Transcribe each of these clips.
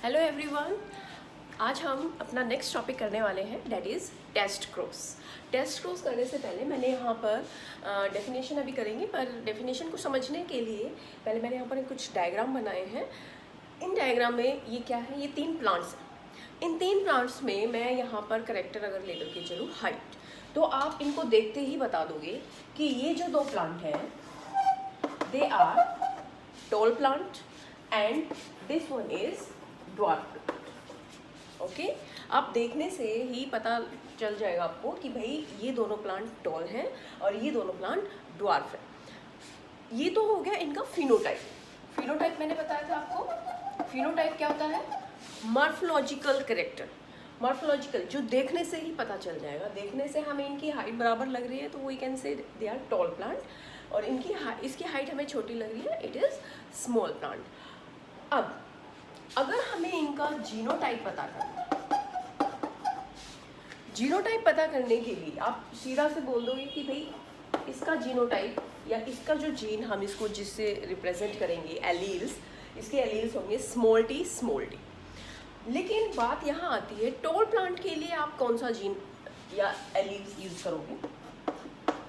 Hello everyone, आज हम अपना नेक्स्ट टॉपिक करने वाले हैं, that is test cross. Test cross करने से पहले मैंने यहाँ पर डेफिनेशन अभी करेंगे, पर डेफिनेशन को समझने के लिए पहले मैंने यहाँ पर कुछ डायग्राम बनाए हैं। इन डायग्राम में ये क्या है, ये 3 प्लांट्स हैं। इन 3 प्लांट्स में मैं यहाँ पर करेक्टर अगर लेकर के चलूँ हाइट, तो आप इनको देखते ही बता दोगे कि ये जो 2 प्लांट हैं they are tall plant and this one is dwarf. Okay, आप देखने से ही पता चल जाएगा आपको कि भाई ये दोनों प्लांट टॉल हैं और ये दोनों प्लांट ड्वार्फ है। ये तो हो गया इनका फिनोटाइप। फिनोटाइप मैंने बताया था आपको। फिनोटाइप क्या होता है? Morphological character. मॉर्फोलॉजिकल जो देखने से ही पता चल जाएगा। देखने से हमें इनकी हाइट बराबर लग रही है तो we can say they are tall plant, और इसकी हाइट हमें छोटी लग रही है, इट इज़ स्मॉल प्लांट। अब अगर हमें इनका जीनोटाइप पता करना है, जीनोटाइप पता करने के लिए आप सीधा से बोल दोगे कि भाई इसका जीनोटाइप या इसका जो जीन हम इसको जिससे रिप्रेजेंट करेंगे एलील्स, इसके एलील्स होंगे स्मॉल टी स्मॉल टी। लेकिन बात यहाँ आती है, टॉल प्लांट के लिए आप कौन सा जीन या एलील्स यूज करोगे?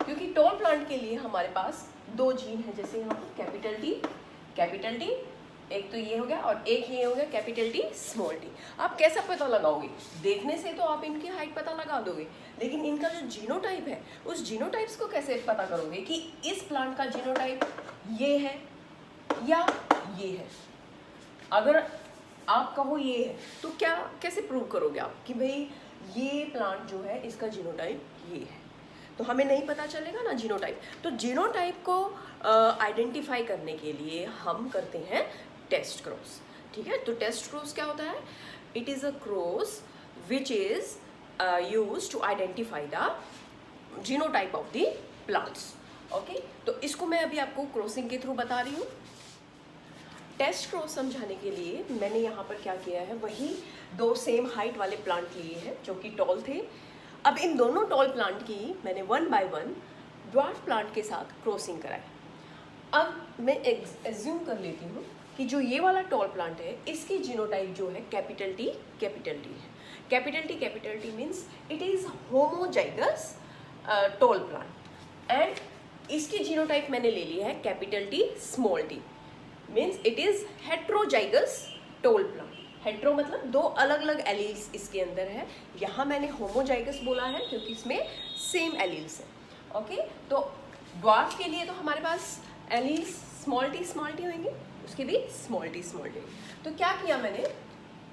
क्योंकि टॉल प्लांट के लिए हमारे पास 2 जीन है, जैसे यहाँ पर कैपिटल टी, एक तो ये हो गया और एक ये हो गया कैपिटल टी स्मॉल टी। आप कैसा पता लगाओगे? देखने से तो आप इनकी हाइट पता लगा दोगे, लेकिन इनका जो जीनोटाइप है उस जीनोटाइप्स को कैसे पता करोगे कि इस प्लांट का जीनोटाइप ये है या ये है? अगर आप कहो ये है तो क्या कैसे प्रूव करोगे आप कि भाई ये प्लांट जो है इसका जीनोटाइप ये है? तो हमें नहीं पता चलेगा ना जीनोटाइप। तो जीनोटाइप को आइडेंटिफाई करने के लिए हम करते हैं टेस्ट क्रॉस। ठीक है, तो टेस्ट क्रॉस क्या होता है? It is a cross which is used to identify the genotype of the plants. Okay, तो इसको मैं अभी आपको क्रॉसिंग के थ्रू बता रही हूँ। टेस्ट क्रॉस समझाने के लिए मैंने यहाँ पर क्या किया है, वही 2 सेम हाइट वाले प्लांट लिए हैं जो कि टॉल थे। अब इन दोनों टॉल प्लांट की मैंने 1 बाय 1 ड्वार्फ प्लांट के साथ क्रॉसिंग कराई। अब मैं एज्यूम कर लेती हूँ कि जो ये वाला टॉल प्लांट है इसकी जीनोटाइप जो है कैपिटल टी है। Capital T means it is homozygous tall plant, and इसकी जीनोटाइप मैंने ले ली है capital T small T, means it is heterozygous tall plant. Hetero मतलब 2 अलग अलग एलील्स इसके अंदर है। यहाँ मैंने होमोजाइगस बोला है क्योंकि इसमें सेम एलील्स है। ओके, तो ड्वार्फ के लिए तो हमारे पास एलील्स स्मॉल टी होंगे, उसके भी स्मॉल टी। तो क्या किया मैंने,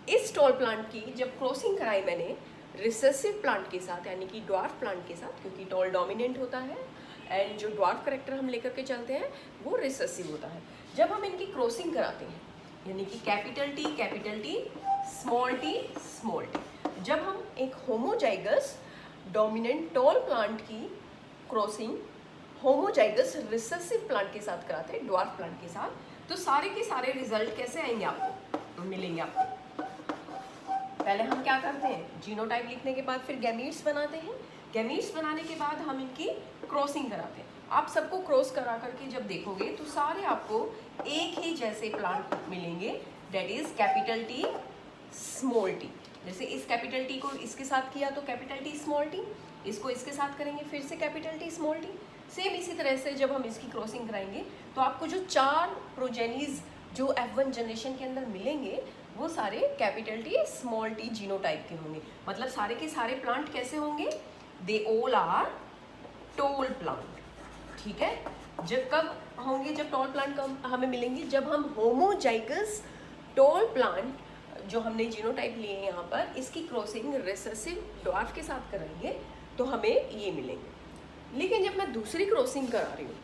इस टॉल प्लांट की जब क्रॉसिंग कराई मैंने रिसेसिव प्लांट के साथ, यानी कि ड्वार्फ प्लांट के साथ, क्योंकि टॉल डोमिनेंट होता है एंड जो ड्वार्फ करेक्टर हम लेकर के चलते हैं वो रिसेसिव होता है। जब हम इनकी क्रॉसिंग कराते हैं, यानी कि कैपिटल टी स्मॉल टी, जब हम एक होमोजाइगस डोमिनेंट टॉल प्लांट की क्रॉसिंग होमोजाइगस रिसेसिव प्लांट के साथ कराते हैं, ड्वार्फ प्लांट के साथ, तो सारे के सारे रिजल्ट कैसे आएंगे आपको, मिलेंगे आपको। पहले हम क्या करते हैं, जीनोटाइप लिखने के बाद फिर गैमीट्स बनाते हैं। गैमीट्स बनाने के बाद हम इनकी क्रॉसिंग कराते हैं। आप सबको क्रॉस करा करके जब देखोगे तो सारे आपको एक ही जैसे प्लांट मिलेंगे, that is capital T small T. जैसे इस कैपिटल टी को इसके साथ किया तो कैपिटल टी स्मॉल टी, इसको इसके साथ करेंगे फिर से capital T small T. Same इसी तरह से जब हम इसकी क्रॉसिंग कराएंगे तो आपको जो 4 प्रोजेनीज जो F1 जनरेशन के अंदर मिलेंगे वो सारे capital T small T genotype के होंगे। मतलब सारे के सारे प्लांट कैसे होंगे? They all are tall plant. ठीक है, जब कब होंगे, जब टॉल प्लांट कब हमें मिलेंगे, जब हम होमोजाइगस टॉल प्लांट जो हमने जीनोटाइप लिए हैं यहाँ पर, इसकी क्रॉसिंग रिसेसिव ड्वार्फ के साथ कराएंगे तो हमें ये मिलेंगे। लेकिन जब मैं दूसरी क्रॉसिंग करा रही हूँ,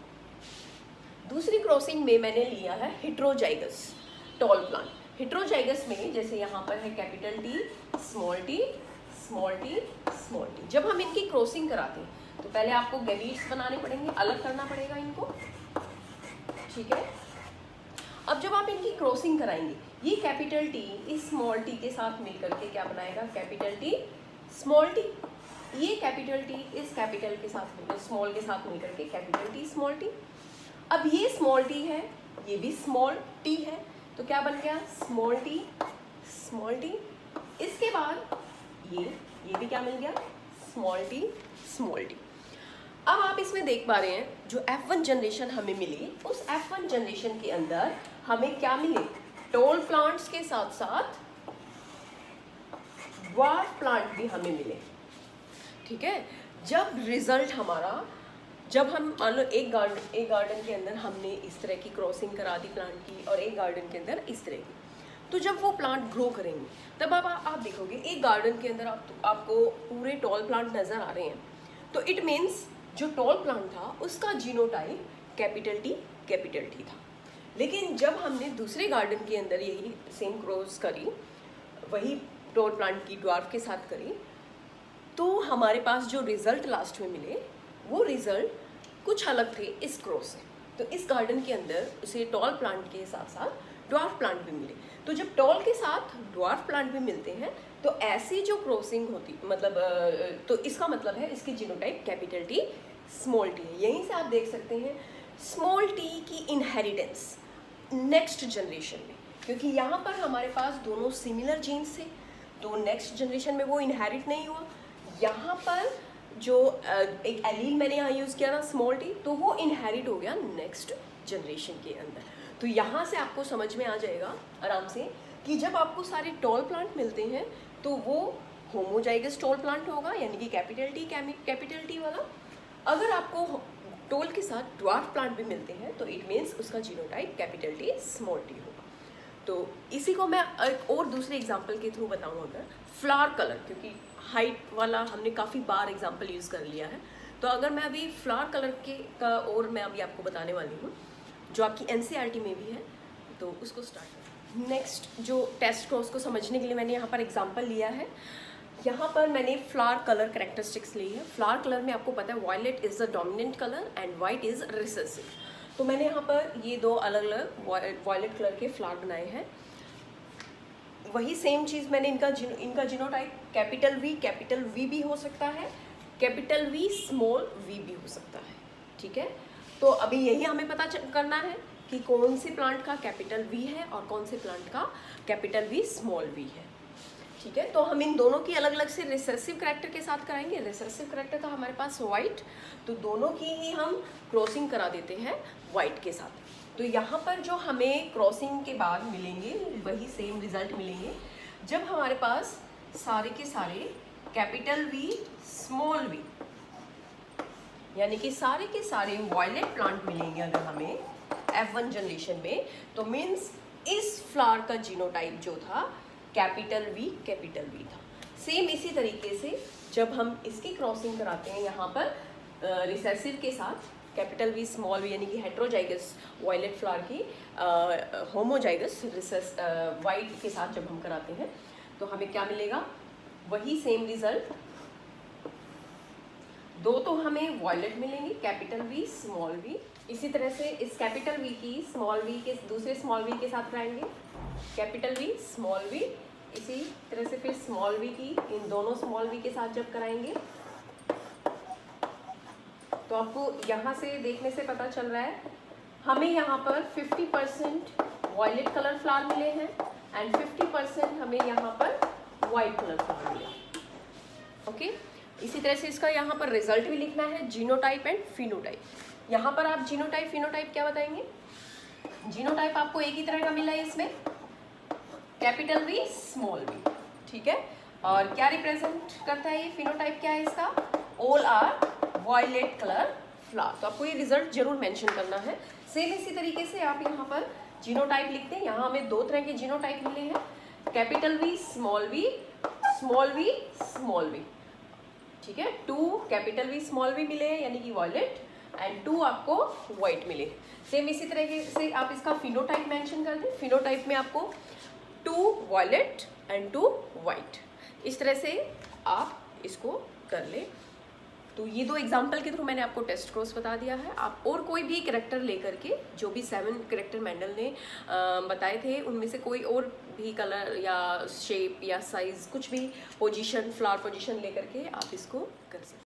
दूसरी क्रॉसिंग में मैंने लिया है हेट्रोजाइगस टॉल प्लांट। हेट्रोजाइगस में जैसे यहाँ पर है कैपिटल टी स्मॉल टी। जब हम इनकी क्रॉसिंग कराते हैं तो पहले आपको गैमीट्स बनाने पड़ेंगे, अलग करना पड़ेगा इनको। ठीक है, अब जब आप इनकी क्रॉसिंग कराएंगे, ये कैपिटल टी इस स्मॉल टी के साथ मिलकर के क्या बनाएगा, कैपिटल टी स्मॉल टी। ये कैपिटल टी इस कैपिटल के साथ स्मॉल के साथ मिलकर के कैपिटल टी स्मॉल टी। अब ये स्मॉल टी है, ये भी स्मॉल टी है, तो क्या बन गया, स्मॉल टी स्मॉल टी। इसके बाद ये भी क्या मिल गया, स्मॉल टी स्मॉल टी। अब आप इसमें देख पा रहे हैं जो F1 जनरेशन हमें मिली, उस F1 जनरेशन के अंदर हमें क्या मिले, टॉल प्लांट्स के साथ साथ ड्वार्फ प्लांट भी हमें मिले। ठीक है, जब रिजल्ट हमारा, जब हम मान लो एक गार्डन के अंदर हमने इस तरह की क्रॉसिंग करा दी प्लांट की, और एक गार्डन के अंदर इस तरह की, तो जब वो प्लांट ग्रो करेंगे तब आप देखोगे एक गार्डन के अंदर आपको पूरे टॉल प्लांट नज़र आ रहे हैं, तो इट मीन्स जो टॉल प्लांट था उसका जीनोटाइप कैपिटल टी था। लेकिन जब हमने दूसरे गार्डन के अंदर यही सेम क्रॉस करी, वही टॉल प्लांट की ड्वार्फ के साथ करी, तो हमारे पास जो रिजल्ट लास्ट में मिले वो रिजल्ट कुछ अलग थे इस क्रॉस से। तो इस गार्डन के अंदर उसे टॉल प्लांट के साथ साथ ड्वार्फ प्लांट भी मिले। तो जब टॉल के साथ ड्वार्फ प्लांट भी मिलते हैं तो ऐसी जो क्रॉसिंग होती, मतलब तो इसका मतलब है इसकी genotype capital T small T है। यहीं से आप देख सकते हैं स्मॉल टी की इनहेरिटेंस नेक्स्ट जनरेशन में, क्योंकि यहाँ पर हमारे पास दोनों सिमिलर जीन्स थे, तो नेक्स्ट जनरेशन में वो इनहेरिट नहीं हुआ। यहाँ पर जो एक एलील मैंने यहाँ यूज़ किया था स्मॉल टी, तो वो इनहेरिट हो गया नेक्स्ट जनरेशन के अंदर। तो यहाँ से आपको समझ में आ जाएगा आराम से कि जब आपको सारे टॉल प्लांट मिलते हैं तो वो होमोजाइगस टॉल प्लांट होगा, यानी कि कैपिटल टी वाला। अगर आपको टॉल के साथ ड्वार्फ प्लांट भी मिलते हैं तो इट मीन्स उसका genotype capital T small T होगा। तो इसी को मैं एक और दूसरे एग्जाम्पल के थ्रू बताऊँ, अगर फ्लावर कलर, क्योंकि हाइट वाला हमने काफ़ी बार एग्जाम्पल यूज़ कर लिया है, तो अगर मैं अभी फ्लावर कलर का और मैं अभी आपको बताने वाली हूँ जो आपकी NCERT में भी है, तो उसको स्टार्ट। नेक्स्ट जो टेस्ट क्रॉस को समझने के लिए मैंने यहाँ पर एग्जाम्पल लिया है, यहाँ पर मैंने फ्लावर कलर कैरेक्टरिस्टिक्स ली है। फ्लावर कलर में आपको पता है violet is the dominant colour and white is recessive. तो मैंने यहाँ पर ये दो अलग अलग वायलेट कलर के फ्लावर बनाए हैं। वही सेम चीज़ मैंने इनका जीनोटाइप कैपिटल वी भी हो सकता है, कैपिटल वी स्मॉल वी भी हो सकता है। ठीक है, तो अभी यही हमें पता करना है कि कौन से प्लांट का कैपिटल वी है और कौन से प्लांट का कैपिटल वी स्मॉल वी है। ठीक है, तो हम इन दोनों की अलग अलग से रिसेसिव करैक्टर के साथ कराएंगे। रिसेसिव करैक्टर था हमारे पास वाइट, तो दोनों की ही हम क्रॉसिंग करा देते हैं वाइट के साथ। तो यहाँ पर जो हमें क्रॉसिंग के बाद मिलेंगे वही सेम रिजल्ट मिलेंगे जब हमारे पास सारे के सारे कैपिटल वी स्मॉल वी, यानी कि सारे के सारे वायलेट प्लांट मिलेंगे अगर हमें F1 जनरेशन में, तो मीन्स इस फ्लावर का जीनोटाइप जो था कैपिटल वी था। सेम इसी तरीके से जब हम इसकी क्रॉसिंग कराते हैं यहाँ पर रिसेसिव के साथ कैपिटल वी स्मॉल वी, यानी कि हेट्रोजाइगस वायलेट फ्लावर की होमोजाइगस रिसेस वाइट के साथ जब हम कराते हैं तो हमें क्या मिलेगा, वही सेम रिजल्ट। दो तो हमें वायलेट मिलेंगे कैपिटल वी स्मॉल वी। इसी तरह से इस कैपिटल वी की स्मॉल वी के दूसरे स्मॉल वी के साथ कराएंगे कैपिटल वी स्मॉल वी। इसी तरह से फिर स्मॉल वी की इन दोनों स्मॉल वी के साथ जब कराएंगे तो आपको यहाँ से देखने से पता चल रहा है हमें यहाँ पर 50% वायलेट कलर फ्लावर मिले हैं एंड 50% हमें यहाँ पर वाइट कलर फ्लावर मिले। ओके, इसी तरह से इसका यहाँ पर रिजल्ट भी लिखना है, जीनोटाइप एंड फिनोटाइप। यहाँ पर आप जीनोटाइप फिनोटाइप क्या बताएंगे? जीनोटाइप आपको एक ही तरह का मिला है इसमें, कैपिटल वी स्मॉल वी। ठीक है, और क्या रिप्रेजेंट करता है ये फिनोटाइप, क्या है इसका? All are violet colour flower. तो आपको ये रिजल्ट जरूर मेंशन करना है। सेम इसी तरीके से आप यहाँ पर जीनोटाइप लिखते हैं। यहाँ हमें दो तरह के जीनोटाइप मिले हैं, capital V small V small V. ठीक है, 2 कैपिटल वी स्मॉल वी मिले हैं यानी कि वायलेट एंड 2 आपको वाइट मिले। सेम इसी तरीके से आप इसका फिनोटाइप मेंशन कर दें। फिनोटाइप में आपको 2 वायलेट एंड 2 वाइट, इस तरह से आप इसको कर ले। तो ये 2 एग्जाम्पल के थ्रू मैंने आपको टेस्ट क्रॉस बता दिया है। आप और कोई भी कैरेक्टर लेकर के, जो भी 7 कैरेक्टर मेंडल ने बताए थे उनमें से कोई और भी कलर या शेप या साइज, कुछ भी पोजीशन, फ्लावर पोजीशन लेकर के आप इसको कर सकते हैं।